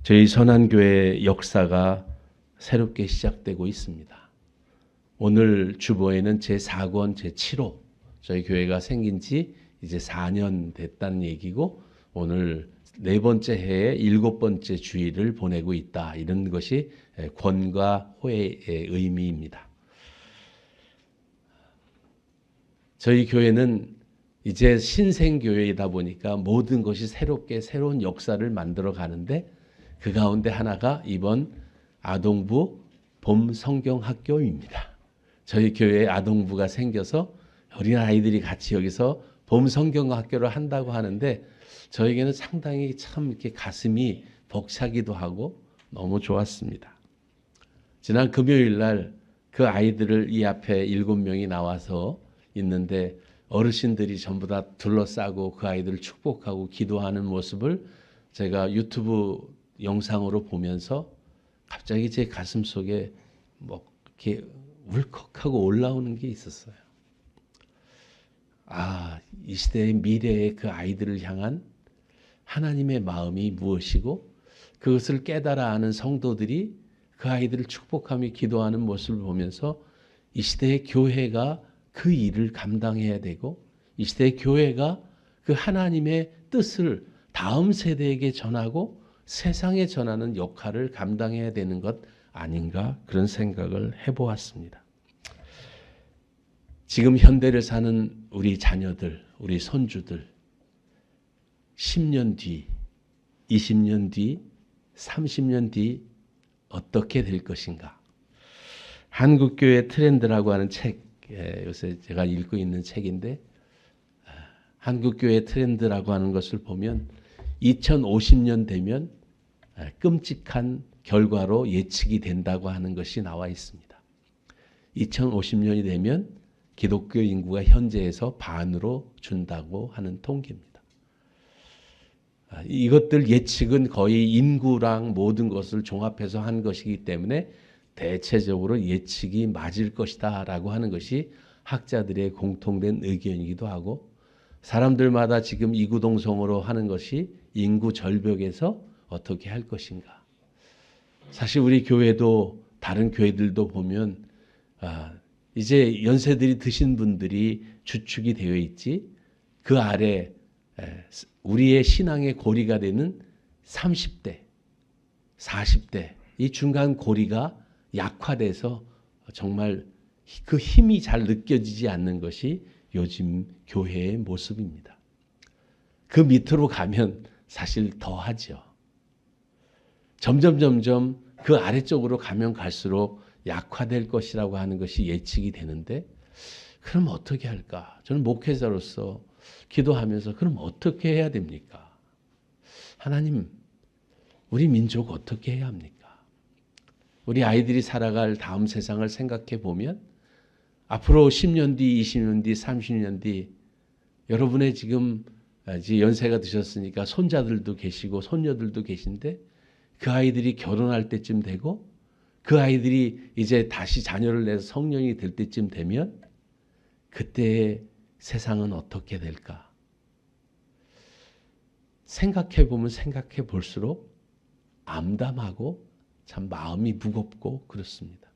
저희 선한교회 역사가 새롭게 시작되고 있습니다. 오늘 주보에는 제4권 제7호 저희 교회가 생긴 지 이제 4년 됐다는 얘기고, 오늘 네 번째 해에 7번째 주일을 보내고 있다, 이런 것이 권과 호의 의미입니다. 저희 교회는 이제 신생교회이다 보니까 모든 것이 새롭게 새로운 역사를 만들어 가는데, 그 가운데 하나가 이번 아동부 봄 성경학교입니다. 저희 교회에 아동부가 생겨서 어린아이들이 같이 여기서 봄 성경학교를 한다고 하는데, 저에게는 상당히 참 이렇게 가슴이 벅차기도 하고 너무 좋았습니다. 지난 금요일 날 그 아이들을 이 앞에 7명이 나와서 있는데, 어르신들이 전부 다 둘러싸고 그 아이들을 축복하고 기도하는 모습을 제가 유튜브 영상으로 보면서 갑자기 제 가슴 속에 뭐 이렇게 울컥하고 올라오는 게 있었어요. 이 시대의 미래의 그 아이들을 향한 하나님의 마음이 무엇이고, 그것을 깨달아 아는 성도들이 그 아이들을 축복하며 기도하는 모습을 보면서 이 시대의 교회가 그 일을 감당해야 되고, 이 시대의 교회가 그 하나님의 뜻을 다음 세대에게 전하고 세상에 전하는 역할을 감당해야 되는 것 아닌가, 그런 생각을 해보았습니다. 지금 현대를 사는 우리 자녀들, 우리 손주들 10년 뒤, 20년 뒤, 30년 뒤 어떻게 될 것인가. 한국교회 트렌드라고 하는 책, 요새 제가 읽고 있는 책인데, 한국교회 트렌드라고 하는 것을 보면 2050년 되면 끔찍한 결과로 예측이 된다고 하는 것이 나와 있습니다. 2050년이 되면 기독교 인구가 현재에서 반으로 준다고 하는 통계입니다. 이것들 예측은 거의 인구랑 모든 것을 종합해서 한 것이기 때문에 대체적으로 예측이 맞을 것이다 라고 하는 것이 학자들의 공통된 의견이기도 하고, 사람들마다 지금 이구동성으로 하는 것이 인구 절벽에서 어떻게 할 것인가. 사실 우리 교회도 다른 교회들도 보면 이제 연세들이 드신 분들이 주축이 되어 있지, 그 아래 우리의 신앙의 고리가 되는 30대, 40대 이 중간 고리가 약화돼서 정말 그 힘이 잘 느껴지지 않는 것이 요즘 교회의 모습입니다. 그 밑으로 가면 사실 더 하죠. 점점 그 아래쪽으로 가면 갈수록 약화될 것이라고 하는 것이 예측이 되는데, 그럼 어떻게 할까? 저는 목회자로서 기도하면서 그럼 어떻게 해야 됩니까? 하나님, 우리 민족 어떻게 해야 합니까? 우리 아이들이 살아갈 다음 세상을 생각해 보면 앞으로 10년 뒤, 20년 뒤, 30년 뒤 여러분의 지금 연세가 드셨으니까 손자들도 계시고 손녀들도 계신데, 그 아이들이 결혼할 때쯤 되고 그 아이들이 이제 다시 자녀를 내서 성년이 될 때쯤 되면 그때의 세상은 어떻게 될까? 생각해 보면 생각해 볼수록 암담하고 참 마음이 무겁고 그렇습니다.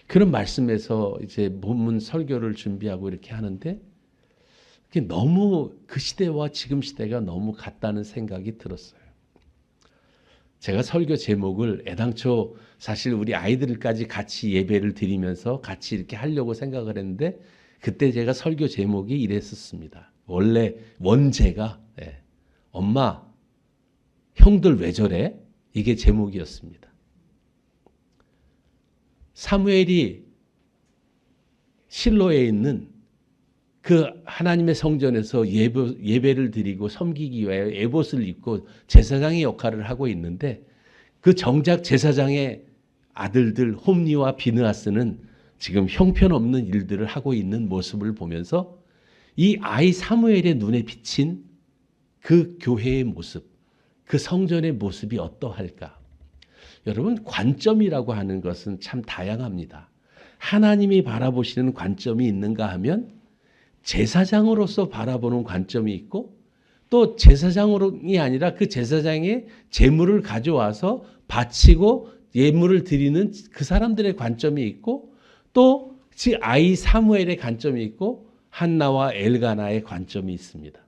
그런 말씀에서 이제 본문 설교를 준비하고 이렇게 하는데, 너무 그 시대와 지금 시대가 너무 같다는 생각이 들었어요. 제가 설교 제목을 애당초 사실 우리 아이들까지 같이 예배를 드리면서 같이 이렇게 하려고 생각을 했는데, 그때 제가 설교 제목이 이랬었습니다. 원래 원제가 엄마, 형들 왜 저래? 이게 제목이었습니다. 사무엘이 실로에 있는 그 하나님의 성전에서 예배를 드리고 섬기기 위하여 에봇을 입고 제사장의 역할을 하고 있는데, 그 정작 제사장의 아들들 홈니와 비느하스는 지금 형편없는 일들을 하고 있는 모습을 보면서 이 아이 사무엘의 눈에 비친 그 교회의 모습, 그 성전의 모습이 어떠할까? 여러분, 관점이라고 하는 것은 참 다양합니다. 하나님이 바라보시는 관점이 있는가 하면 제사장으로서 바라보는 관점이 있고, 또 제사장이 아니라 그 제사장의 제물을 가져와서 바치고 예물을 드리는 그 사람들의 관점이 있고 또 즉 아이 사무엘의 관점이 있고 한나와 엘가나의 관점이 있습니다.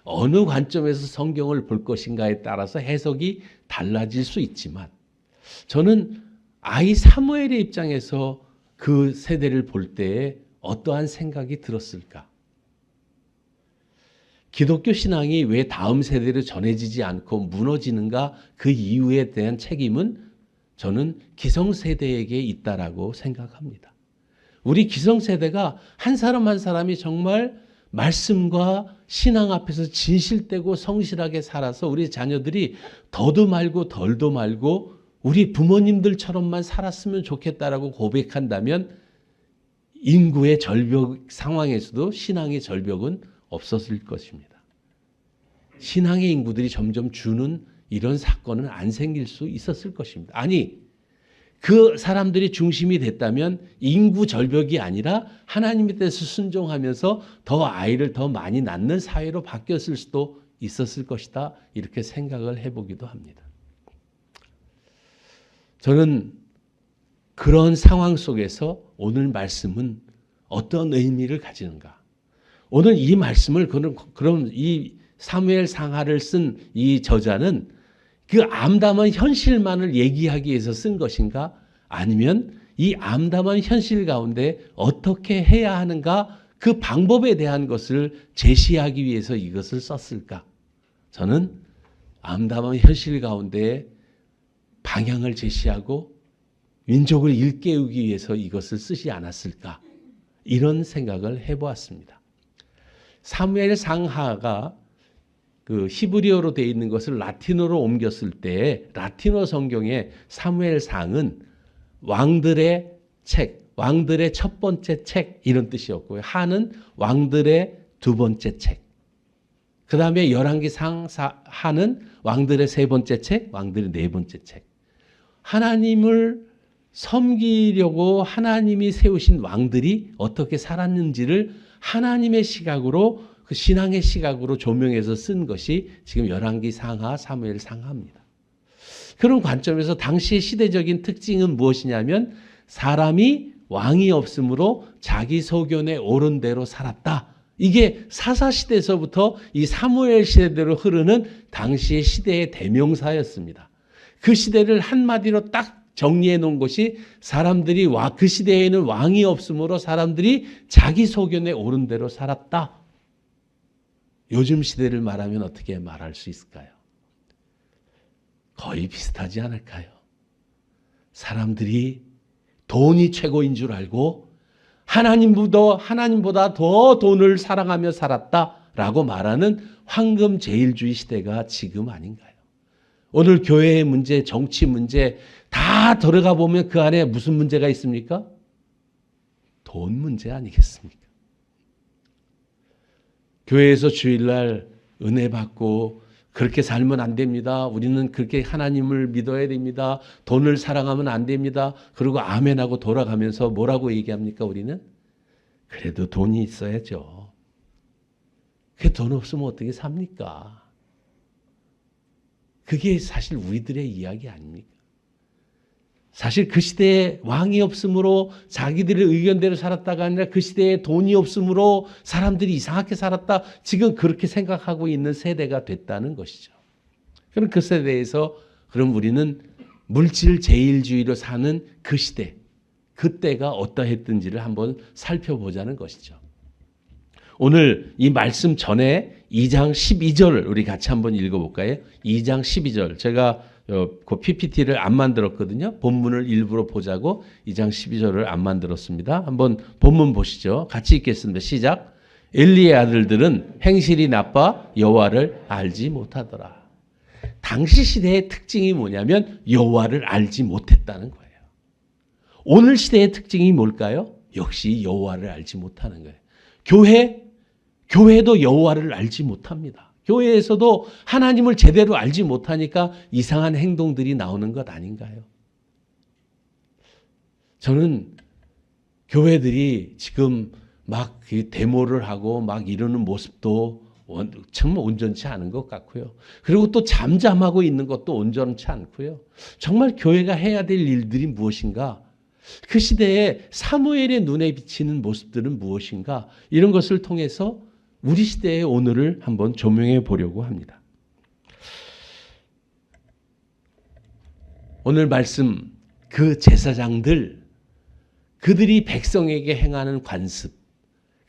어느 관점에서 성경을 볼 것인가에 따라서 해석이 달라질 수 있지만 저는 아이 사무엘의 입장에서 그 세대를 볼 때에 어떠한 생각이 들었을까? 기독교 신앙이 왜 다음 세대로 전해지지 않고 무너지는가? 그 이유에 대한 책임은 저는 기성세대에게 있다라고 생각합니다. 우리 기성세대가 한 사람 한 사람이 정말 말씀과 신앙 앞에서 진실되고 성실하게 살아서 우리 자녀들이 더도 말고 덜도 말고 우리 부모님들처럼만 살았으면 좋겠다라고 고백한다면 인구의 절벽 상황에서도 신앙의 절벽은 없었을 것입니다. 신앙의 인구들이 점점 주는 이런 사건은 안 생길 수 있었을 것입니다. 아니, 그 사람들이 중심이 됐다면 인구 절벽이 아니라 하나님의 뜻을 순종하면서 더 아이를 더 많이 낳는 사회로 바뀌었을 수도 있었을 것이다. 이렇게 생각을 해보기도 합니다. 저는 그런 상황 속에서 오늘 말씀은 어떤 의미를 가지는가? 오늘 이 말씀을 그럼 이 사무엘 상하를 쓴 이 저자는 그 암담한 현실만을 얘기하기 위해서 쓴 것인가? 아니면 이 암담한 현실 가운데 어떻게 해야 하는가? 그 방법에 대한 것을 제시하기 위해서 이것을 썼을까? 저는 암담한 현실 가운데 방향을 제시하고 민족을 일깨우기 위해서 이것을 쓰지 않았을까? 이런 생각을 해보았습니다. 사무엘 상하가 그 히브리어로 되어 있는 것을 라틴어로 옮겼을 때 라틴어 성경의 사무엘 상은 왕들의 책, 왕들의 첫 번째 책 이런 뜻이었고요. 하는 왕들의 두 번째 책. 그 다음에 열왕기상 하는 왕들의 세 번째 책, 왕들의 네 번째 책. 하나님을 섬기려고 하나님이 세우신 왕들이 어떻게 살았는지를 하나님의 시각으로 그 신앙의 시각으로 조명해서 쓴 것이 지금 열왕기 상하, 사무엘 상하입니다. 그런 관점에서 당시의 시대적인 특징은 무엇이냐면 사람이 왕이 없으므로 자기 소견에 옳은 대로 살았다. 이게 사사시대에서부터 이 사무엘 시대대로 흐르는 당시의 시대의 대명사였습니다. 그 시대를 한마디로 딱 정리해 놓은 것이 사람들이 그 시대에는 왕이 없으므로 사람들이 자기 소견에 옳은 대로 살았다. 요즘 시대를 말하면 어떻게 말할 수 있을까요? 거의 비슷하지 않을까요? 사람들이 돈이 최고인 줄 알고 하나님보다 더 돈을 사랑하며 살았다라고 말하는 황금 제일주의 시대가 지금 아닌가요? 오늘 교회의 문제, 정치 문제 다 들어가 보면 그 안에 무슨 문제가 있습니까? 돈 문제 아니겠습니까? 교회에서 주일날 은혜 받고 그렇게 살면 안 됩니다. 우리는 그렇게 하나님을 믿어야 됩니다. 돈을 사랑하면 안 됩니다. 그리고 아멘하고 돌아가면서 뭐라고 얘기합니까? 우리는? 그래도 돈이 있어야죠. 그 돈 없으면 어떻게 삽니까? 그게 사실 우리들의 이야기 아닙니까? 사실 그 시대에 왕이 없으므로 자기들의 의견대로 살았다가 아니라 그 시대에 돈이 없으므로 사람들이 이상하게 살았다. 지금 그렇게 생각하고 있는 세대가 됐다는 것이죠. 그럼 그 세대에서 그럼 우리는 물질 제일주의로 사는 그 시대, 그때가 어떠했던지를 한번 살펴보자는 것이죠. 오늘 이 말씀 전에 2장 12절 우리 같이 한번 읽어볼까요? 2장 12절 제가 그 PPT를 안 만들었거든요. 본문을 일부러 보자고 2장 12절을 안 만들었습니다. 한번 본문 보시죠. 같이 읽겠습니다. 시작. 엘리의 아들들은 행실이 나빠 여호와를 알지 못하더라. 당시 시대의 특징이 뭐냐면 여호와를 알지 못했다는 거예요. 오늘 시대의 특징이 뭘까요? 역시 여호와를 알지 못하는 거예요. 교회도 여호와를 알지 못합니다. 교회에서도 하나님을 제대로 알지 못하니까 이상한 행동들이 나오는 것 아닌가요? 저는 교회들이 지금 막 데모를 하고 막 이러는 모습도 정말 온전치 않은 것 같고요. 그리고 또 잠잠하고 있는 것도 온전치 않고요. 정말 교회가 해야 될 일들이 무엇인가? 그 시대에 사무엘의 눈에 비치는 모습들은 무엇인가? 이런 것을 통해서 우리 시대의 오늘을 한번 조명해 보려고 합니다. 오늘 말씀 그 제사장들, 그들이 백성에게 행하는 관습,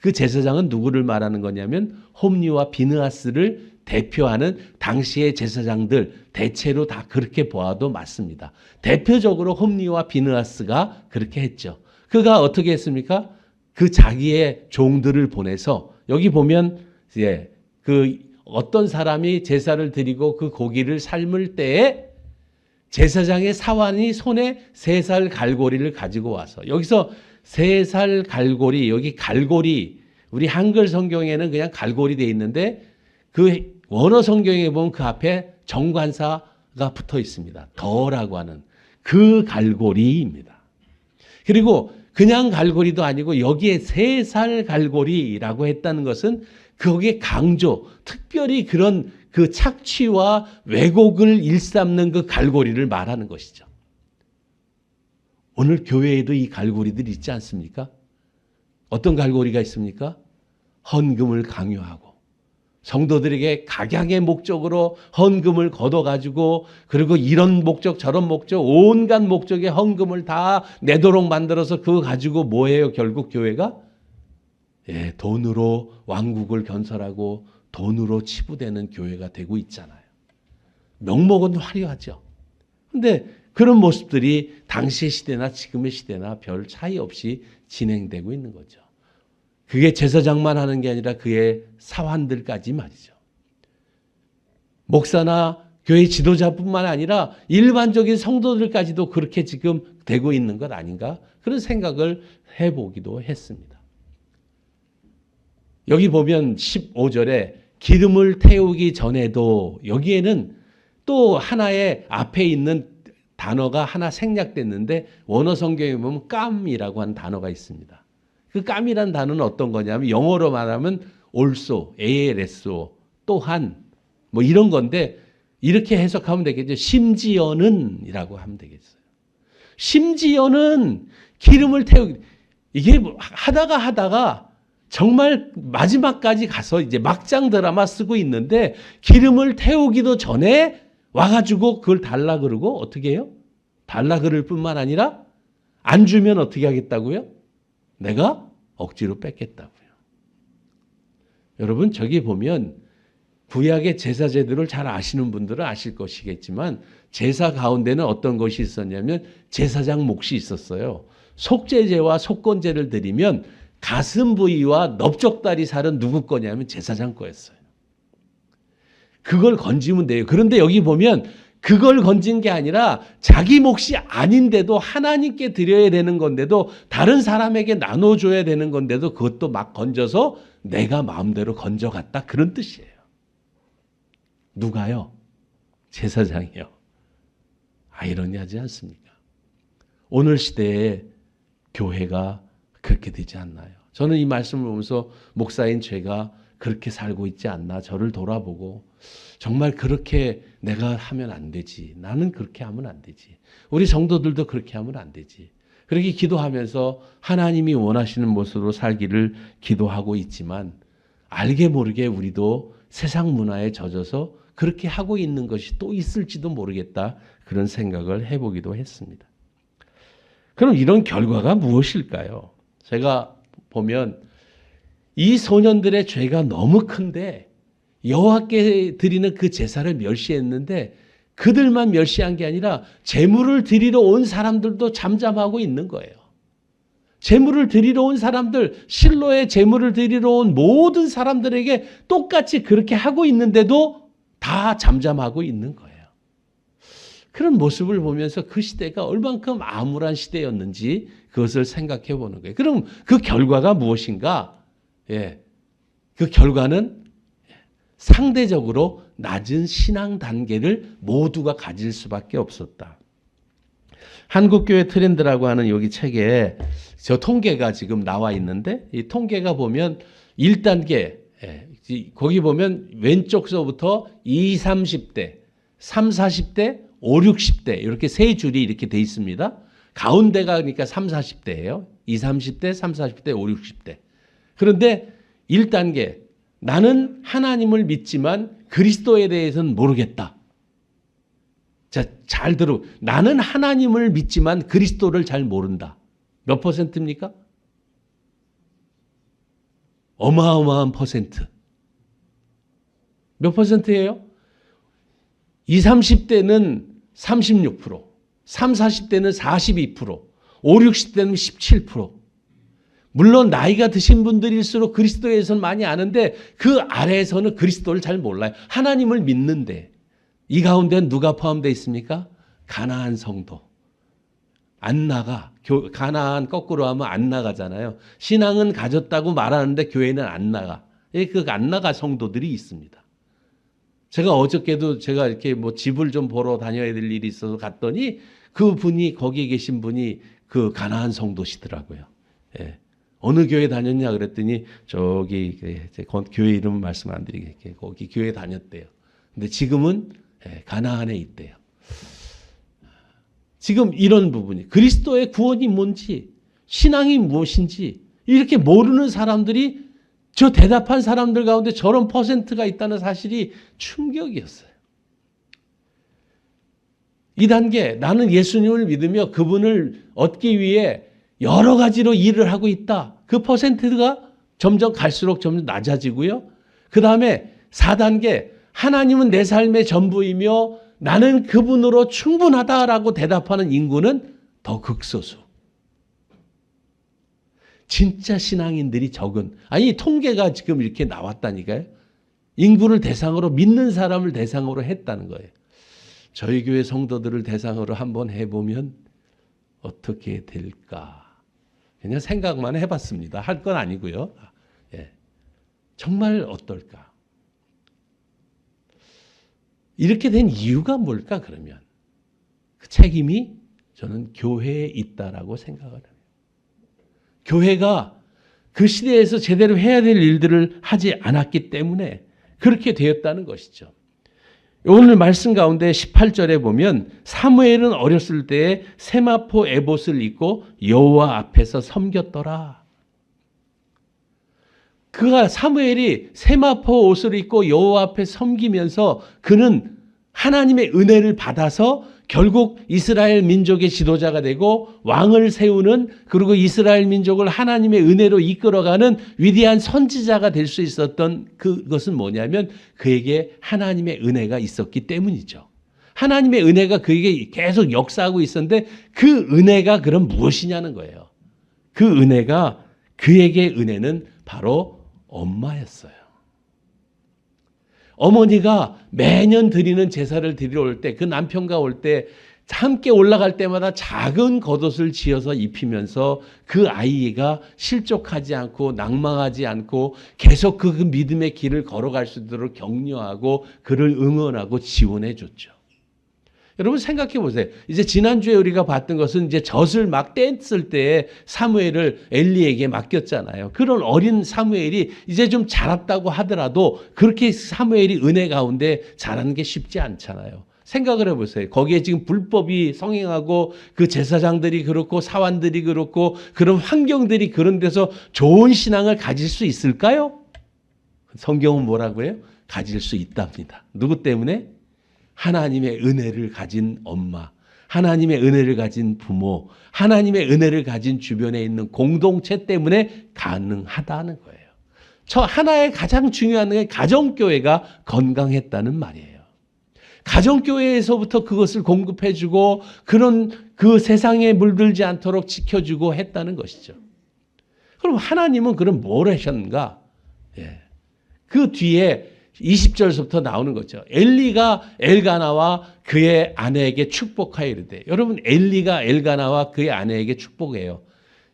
그 제사장은 누구를 말하는 거냐면 홈리와 비느하스를 대표하는 당시의 제사장들, 대체로 다 그렇게 보아도 맞습니다. 대표적으로 홈리와 비느하스가 그렇게 했죠. 그가 어떻게 했습니까? 그 자기의 종들을 보내서 여기 보면 그 어떤 사람이 제사를 드리고 그 고기를 삶을 때에 제사장의 사환이 손에 3살 갈고리를 가지고 와서, 여기서 3살 갈고리, 여기 갈고리, 우리 한글 성경에는 그냥 갈고리 되어 있는데 그 원어 성경에 보면 그 앞에 정관사가 붙어 있습니다. 더라고 하는 그 갈고리입니다. 그리고 그냥 갈고리도 아니고 여기에 3살 갈고리라고 했다는 것은 거기에 강조, 특별히 그런 그 착취와 왜곡을 일삼는 그 갈고리를 말하는 것이죠. 오늘 교회에도 이 갈고리들이 있지 않습니까? 어떤 갈고리가 있습니까? 헌금을 강요하고 성도들에게 각양의 목적으로 헌금을 걷어가지고 그리고 이런 목적 저런 목적 온갖 목적의 헌금을 다 내도록 만들어서 그거 가지고 뭐예요? 결국 교회가 돈으로 왕국을 건설하고 돈으로 치부되는 교회가 되고 있잖아요. 명목은 화려하죠. 그런데 그런 모습들이 당시의 시대나 지금의 시대나 별 차이 없이 진행되고 있는 거죠. 그게 제사장만 하는 게 아니라 그의 사환들까지 말이죠. 목사나 교회 지도자뿐만 아니라 일반적인 성도들까지도 그렇게 지금 되고 있는 것 아닌가? 그런 생각을 해보기도 했습니다. 여기 보면 15절에 기름을 태우기 전에도 여기에는 또 하나의 앞에 있는 단어가 하나 생략됐는데 원어 성경에 보면 깜이라고 하는 단어가 있습니다. 그 깜이라는 단어는 어떤 거냐면 영어로 말하면 also, ALSO, 또한 뭐 이런 건데 이렇게 해석하면 되겠죠. 심지어는 이라고 하면 되겠어요. 심지어는 기름을 태우기, 이게 하다가 정말 마지막까지 가서 이제 막장 드라마 쓰고 있는데 기름을 태우기도 전에 와가지고 그걸 달라 그러고 어떻게 해요? 달라 그럴 뿐만 아니라 안 주면 어떻게 하겠다고요? 내가 억지로 뺏겠다고요. 여러분 저기 보면 구약의 제사 제도를 잘 아시는 분들은 아실 것이겠지만 제사 가운데는 어떤 것이 있었냐면 제사장 몫이 있었어요. 속죄제와 속건제를 드리면 가슴 부위와 넓적다리 살은 누구 거냐면 제사장 거였어요. 그걸 건지면 돼요. 그런데 여기 보면 그걸 건진 게 아니라 자기 몫이 아닌데도 하나님께 드려야 되는 건데도 다른 사람에게 나눠줘야 되는 건데도 그것도 막 건져서 내가 마음대로 건져갔다. 그런 뜻이에요. 누가요? 제사장이요. 아이러니하지 않습니까? 오늘 시대에 교회가 그렇게 되지 않나요? 저는 이 말씀을 보면서 목사인 제가 그렇게 살고 있지 않나 저를 돌아보고 정말 그렇게 내가 하면 안 되지. 나는 그렇게 하면 안 되지. 우리 성도들도 그렇게 하면 안 되지. 그렇게 기도하면서 하나님이 원하시는 모습으로 살기를 기도하고 있지만 알게 모르게 우리도 세상 문화에 젖어서 그렇게 하고 있는 것이 또 있을지도 모르겠다. 그런 생각을 해보기도 했습니다. 그럼 이런 결과가 무엇일까요? 제가 보면 이 소년들의 죄가 너무 큰데 여호와께 드리는 그 제사를 멸시했는데 그들만 멸시한 게 아니라 제물을 드리러 온 사람들도 잠잠하고 있는 거예요. 제물을 드리러 온 사람들, 실로에 제물을 드리러 온 모든 사람들에게 똑같이 그렇게 하고 있는데도 다 잠잠하고 있는 거예요. 그런 모습을 보면서 그 시대가 얼만큼 암울한 시대였는지 그것을 생각해 보는 거예요. 그럼 그 결과가 무엇인가? 그 결과는 상대적으로 낮은 신앙 단계를 모두가 가질 수밖에 없었다. 한국교회 트렌드라고 하는 여기 책에 저 통계가 지금 나와 있는데 이 통계가 보면 1단계 거기 보면 왼쪽서부터 20, 30대, 3, 40대, 5, 60대 이렇게 세 줄이 이렇게 돼 있습니다. 가운데가 그러니까 3, 40대예요. 2, 30대, 3, 40대, 5, 60대. 그런데 1단계 나는 하나님을 믿지만 그리스도에 대해서는 모르겠다. 자, 잘 들어. 나는 하나님을 믿지만 그리스도를 잘 모른다. 몇 퍼센트입니까? 어마어마한 퍼센트. 몇 퍼센트예요? 20, 30대는 36%, 3, 40대는 42%, 5, 60대는 17%. 물론 나이가 드신 분들일수록 그리스도에 대해서는 많이 아는데 그 아래에서는 그리스도를 잘 몰라요. 하나님을 믿는데 이 가운데는 누가 포함되어 있습니까? 가나안 성도. 안 나가. 가나안 거꾸로 하면 안 나가잖아요. 신앙은 가졌다고 말하는데 교회는 안 나가. 그 안 나가 성도들이 있습니다. 제가 어저께도 제가 이렇게 뭐 집을 좀 보러 다녀야 될 일이 있어서 갔더니 그 분이 거기 계신 분이 그 가나안 성도시더라고요. 예. 어느 교회 다녔냐 그랬더니 저기 교회 이름 말씀 안 드리겠게 거기 교회 다녔대요. 근데 지금은 가나안에 있대요. 지금 이런 부분이 그리스도의 구원이 뭔지 신앙이 무엇인지 이렇게 모르는 사람들이 저 대답한 사람들 가운데 저런 퍼센트가 있다는 사실이 충격이었어요. 2단계 나는 예수님을 믿으며 그분을 얻기 위해 여러 가지로 일을 하고 있다. 그 퍼센트가 점점 갈수록 점점 낮아지고요. 그 다음에 4단계 하나님은 내 삶의 전부이며 나는 그분으로 충분하다라고 대답하는 인구는 더 극소수. 진짜 신앙인들이 적은 아니 통계가 지금 이렇게 나왔다니까요. 인구를 대상으로 믿는 사람을 대상으로 했다는 거예요. 저희 교회 성도들을 대상으로 한번 해보면 어떻게 될까? 그냥 생각만 해봤습니다. 할 건 아니고요. 예. 정말 어떨까? 이렇게 된 이유가 뭘까 그러면? 그 책임이 저는 교회에 있다라고 생각을 합니다. 교회가 그 시대에서 제대로 해야 될 일들을 하지 않았기 때문에 그렇게 되었다는 것이죠. 오늘 말씀 가운데 18절에 보면 사무엘은 어렸을 때에 세마포 에봇을 입고 여호와 앞에서 섬겼더라. 그가 사무엘이 세마포 옷을 입고 여호와 앞에 섬기면서 그는 하나님의 은혜를 받아서 결국 이스라엘 민족의 지도자가 되고 왕을 세우는 그리고 이스라엘 민족을 하나님의 은혜로 이끌어가는 위대한 선지자가 될 수 있었던 그것은 뭐냐면 그에게 하나님의 은혜가 있었기 때문이죠. 하나님의 은혜가 그에게 계속 역사하고 있었는데 그 은혜가 그럼 무엇이냐는 거예요. 그 은혜가 그에게 은혜는 바로 엄마였어요. 어머니가 매년 드리는 제사를 드리러 올 때 그 남편과 올 때 함께 올라갈 때마다 작은 겉옷을 지어서 입히면서 그 아이가 실족하지 않고 낭망하지 않고 계속 그 믿음의 길을 걸어갈 수 있도록 격려하고 그를 응원하고 지원해 줬죠. 여러분 생각해 보세요. 이제 지난주에 우리가 봤던 것은 이제 젖을 막 뗐을 때 사무엘을 엘리에게 맡겼잖아요. 그런 어린 사무엘이 이제 좀 자랐다고 하더라도 그렇게 사무엘이 은혜 가운데 자라는 게 쉽지 않잖아요. 생각을 해보세요. 거기에 지금 불법이 성행하고 그 제사장들이 그렇고 사환들이 그렇고 그런 환경들이 그런 데서 좋은 신앙을 가질 수 있을까요? 성경은 뭐라고 해요? 가질 수 있답니다. 누구 때문에? 하나님의 은혜를 가진 엄마, 하나님의 은혜를 가진 부모, 하나님의 은혜를 가진 주변에 있는 공동체 때문에 가능하다는 거예요. 저 하나의 가장 중요한 게 가정교회가 건강했다는 말이에요. 가정교회에서부터 그것을 공급해주고 그런 그 세상에 물들지 않도록 지켜주고 했다는 것이죠. 그럼 하나님은 그럼 뭘 하셨는가? 예. 그 뒤에 20절부터 나오는 거죠. 엘리가 엘가나와 그의 아내에게 축복하여 이르되 여러분 엘리가 엘가나와 그의 아내에게 축복해요.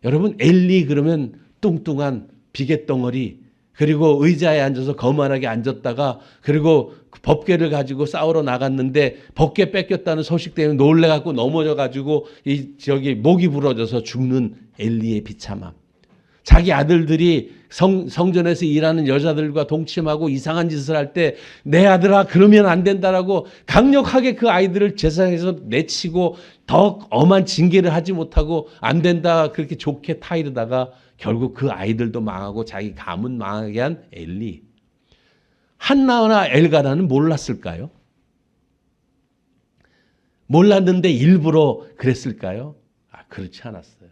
여러분 엘리 그러면 뚱뚱한 비계덩어리 그리고 의자에 앉아서 거만하게 앉았다가 그리고 법궤를 가지고 싸우러 나갔는데 법궤 뺏겼다는 소식 때문에 놀래갖고 넘어져가지고 목이 부러져서 죽는 엘리의 비참함. 자기 아들들이 성전에서 일하는 여자들과 동침하고 이상한 짓을 할 때 내 아들아 그러면 안 된다라고 강력하게 그 아이들을 제사장에서 내치고 더 엄한 징계를 하지 못하고 안 된다 그렇게 좋게 타이르다가 결국 그 아이들도 망하고 자기 가문 망하게 한 엘리. 한나나 엘가나는 몰랐을까요? 몰랐는데 일부러 그랬을까요? 그렇지 않았어요.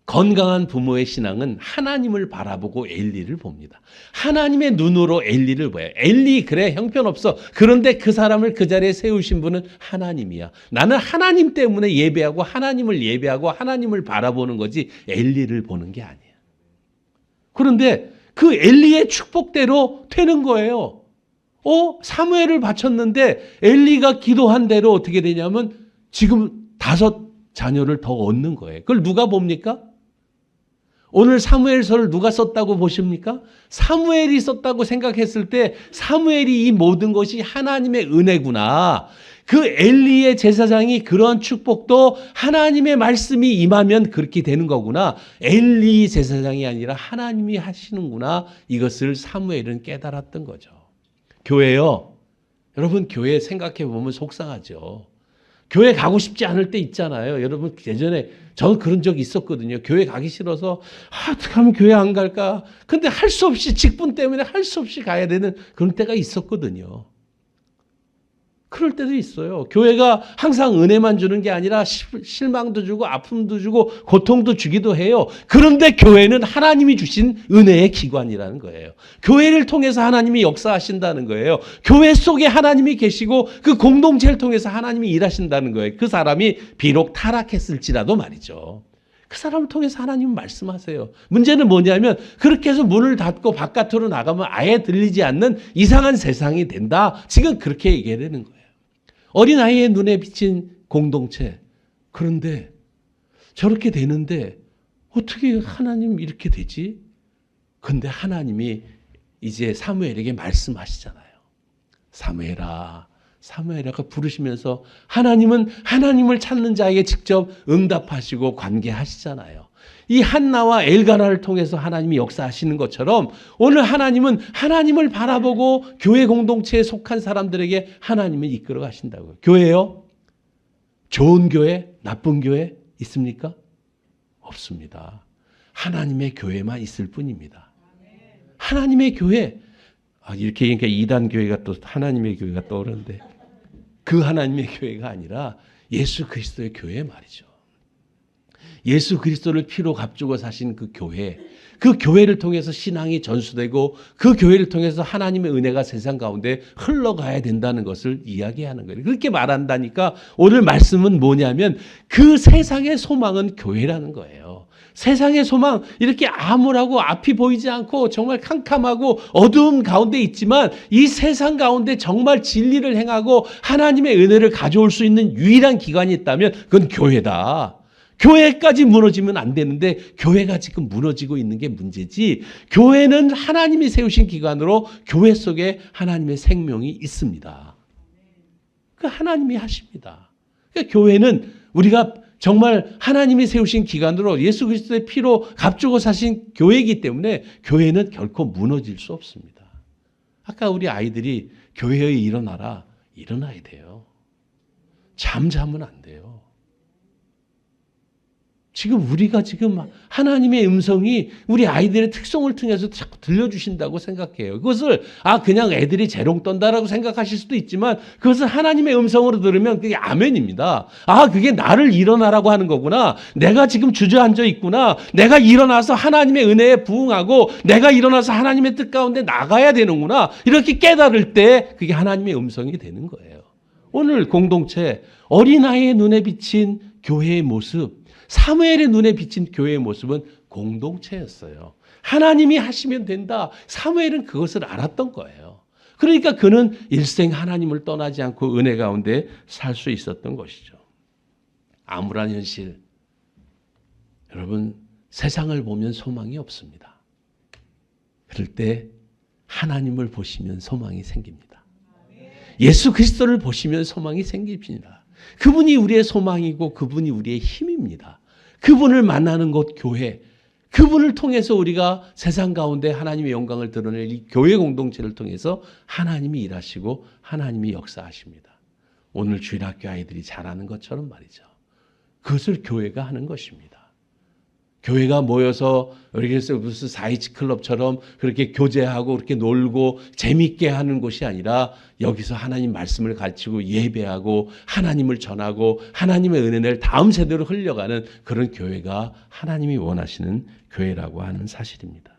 건강한 부모의 신앙은 하나님을 바라보고 엘리를 봅니다. 하나님의 눈으로 엘리를 봐요. 엘리 그래 형편없어. 그런데 그 사람을 그 자리에 세우신 분은 하나님이야. 나는 하나님 때문에 예배하고 하나님을 예배하고 하나님을 바라보는 거지 엘리를 보는 게 아니야. 그런데 그 엘리의 축복대로 되는 거예요. 사무엘을 바쳤는데 엘리가 기도한 대로 어떻게 되냐면 지금 5 자녀를 더 얻는 거예요. 그걸 누가 봅니까? 오늘 사무엘서를 누가 썼다고 보십니까? 사무엘이 썼다고 생각했을 때 사무엘이 이 모든 것이 하나님의 은혜구나. 그 엘리의 제사장이 그러한 축복도 하나님의 말씀이 임하면 그렇게 되는 거구나. 엘리 제사장이 아니라 하나님이 하시는구나. 이것을 사무엘은 깨달았던 거죠. 교회요. 여러분 교회 생각해 보면 속상하죠. 교회 가고 싶지 않을 때 있잖아요. 여러분 예전에 저는 그런 적이 있었거든요. 교회 가기 싫어서 어떻게 하면 교회 안 갈까? 근데 할 수 없이 직분 때문에 할 수 없이 가야 되는 그런 때가 있었거든요. 그럴 때도 있어요. 교회가 항상 은혜만 주는 게 아니라 실망도 주고 아픔도 주고 고통도 주기도 해요. 그런데 교회는 하나님이 주신 은혜의 기관이라는 거예요. 교회를 통해서 하나님이 역사하신다는 거예요. 교회 속에 하나님이 계시고 그 공동체를 통해서 하나님이 일하신다는 거예요. 그 사람이 비록 타락했을지라도 말이죠. 그 사람을 통해서 하나님은 말씀하세요. 문제는 뭐냐면 그렇게 해서 문을 닫고 바깥으로 나가면 아예 들리지 않는 이상한 세상이 된다. 지금 그렇게 얘기하는 거예요. 어린아이의 눈에 비친 공동체. 그런데 저렇게 되는데 어떻게 하나님 이렇게 되지? 근데 하나님이 이제 사무엘에게 말씀하시잖아요. 사무엘아, 사무엘아가 부르시면서 하나님은 하나님을 찾는 자에게 직접 응답하시고 관계하시잖아요. 이 한나와 엘가나를 통해서 하나님이 역사하시는 것처럼 오늘 하나님은 하나님을 바라보고 교회 공동체에 속한 사람들에게 하나님을 이끌어 가신다고요. 교회요? 좋은 교회, 나쁜 교회 있습니까? 없습니다. 하나님의 교회만 있을 뿐입니다. 하나님의 교회. 이렇게 얘기하니까 이단 교회가 또 하나님의 교회가 떠오르는데 그 하나님의 교회가 아니라 예수 그리스도의 교회 말이죠. 예수 그리스도를 피로 값주고 사신 그 교회, 그 교회를 통해서 신앙이 전수되고 그 교회를 통해서 하나님의 은혜가 세상 가운데 흘러가야 된다는 것을 이야기하는 거예요. 그렇게 말한다니까 오늘 말씀은 뭐냐면 그 세상의 소망은 교회라는 거예요. 세상의 소망 이렇게 암울하고 앞이 보이지 않고 정말 캄캄하고 어두움 가운데 있지만 이 세상 가운데 정말 진리를 행하고 하나님의 은혜를 가져올 수 있는 유일한 기관이 있다면 그건 교회다. 교회까지 무너지면 안 되는데 교회가 지금 무너지고 있는 게 문제지. 교회는 하나님이 세우신 기관으로 교회 속에 하나님의 생명이 있습니다. 그 하나님이 하십니다. 그러니까 교회는 우리가 정말 하나님이 세우신 기관으로 예수 그리스도의 피로 값주고 사신 교회이기 때문에 교회는 결코 무너질 수 없습니다. 아까 우리 아이들이 교회에 일어나라. 일어나야 돼요. 잠자면 안 돼요. 지금 우리가 지금 하나님의 음성이 우리 아이들의 특성을 통해서 자꾸 들려주신다고 생각해요. 그것을 그냥 애들이 재롱 떤다라고 생각하실 수도 있지만 그것을 하나님의 음성으로 들으면 그게 아멘입니다. 그게 나를 일어나라고 하는 거구나. 내가 지금 주저앉아 있구나. 내가 일어나서 하나님의 은혜에 부응하고 내가 일어나서 하나님의 뜻 가운데 나가야 되는구나. 이렇게 깨달을 때 그게 하나님의 음성이 되는 거예요. 오늘 공동체 어린아이의 눈에 비친 교회의 모습, 사무엘의 눈에 비친 교회의 모습은 공동체였어요. 하나님이 하시면 된다. 사무엘은 그것을 알았던 거예요. 그러니까 그는 일생 하나님을 떠나지 않고 은혜 가운데 살 수 있었던 것이죠. 암울한 현실. 여러분, 세상을 보면 소망이 없습니다. 그럴 때 하나님을 보시면 소망이 생깁니다. 예수 그리스도를 보시면 소망이 생깁니다. 그분이 우리의 소망이고 그분이 우리의 힘입니다. 그분을 만나는 곳 교회, 그분을 통해서 우리가 세상 가운데 하나님의 영광을 드러낼 이 교회 공동체를 통해서 하나님이 일하시고 하나님이 역사하십니다. 오늘 주일학교 아이들이 잘하는 것처럼 말이죠. 그것을 교회가 하는 것입니다. 교회가 모여서 여기서 무슨 4.27 클럽처럼 그렇게 교제하고 그렇게 놀고 재밌게 하는 곳이 아니라 여기서 하나님 말씀을 가르치고 예배하고 하나님을 전하고 하나님의 은혜를 다음 세대로 흘려가는 그런 교회가 하나님이 원하시는 교회라고 하는 사실입니다.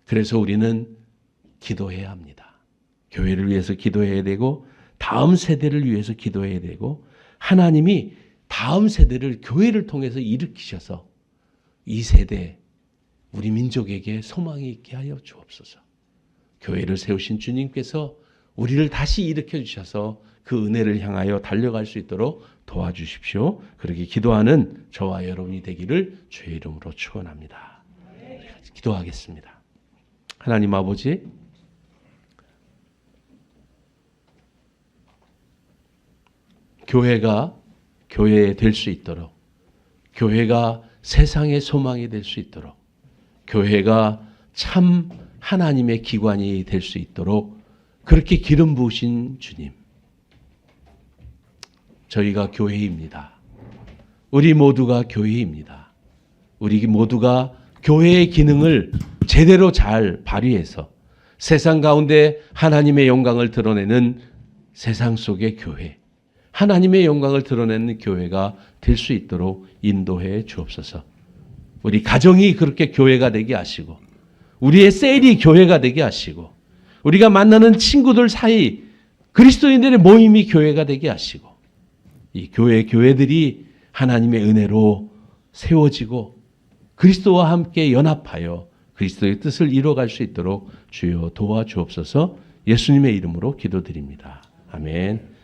그래서 우리는 기도해야 합니다. 교회를 위해서 기도해야 되고 다음 세대를 위해서 기도해야 되고 하나님이 다음 세대를 교회를 통해서 일으키셔서 이 세대 우리 민족에게 소망이 있게 하여 주옵소서. 교회를 세우신 주님께서 우리를 다시 일으켜 주셔서 그 은혜를 향하여 달려갈 수 있도록 도와주십시오. 그렇게 기도하는 저와 여러분이 되기를 주의 이름으로 축원합니다. 기도하겠습니다. 하나님 아버지, 교회가 교회 될 수 있도록, 교회가 세상의 소망이 될 수 있도록, 교회가 참 하나님의 기관이 될 수 있도록 그렇게 기름 부으신 주님, 저희가 교회입니다. 우리 모두가 교회입니다. 우리 모두가 교회의 기능을 제대로 잘 발휘해서 세상 가운데 하나님의 영광을 드러내는 세상 속의 교회, 하나님의 영광을 드러내는 교회가 될 수 있도록 인도해 주옵소서. 우리 가정이 그렇게 교회가 되게 하시고 우리의 셀이 교회가 되게 하시고 우리가 만나는 친구들 사이 그리스도인들의 모임이 교회가 되게 하시고 이 교회들이 하나님의 은혜로 세워지고 그리스도와 함께 연합하여 그리스도의 뜻을 이루어갈 수 있도록 주여 도와주옵소서. 예수님의 이름으로 기도드립니다. 아멘.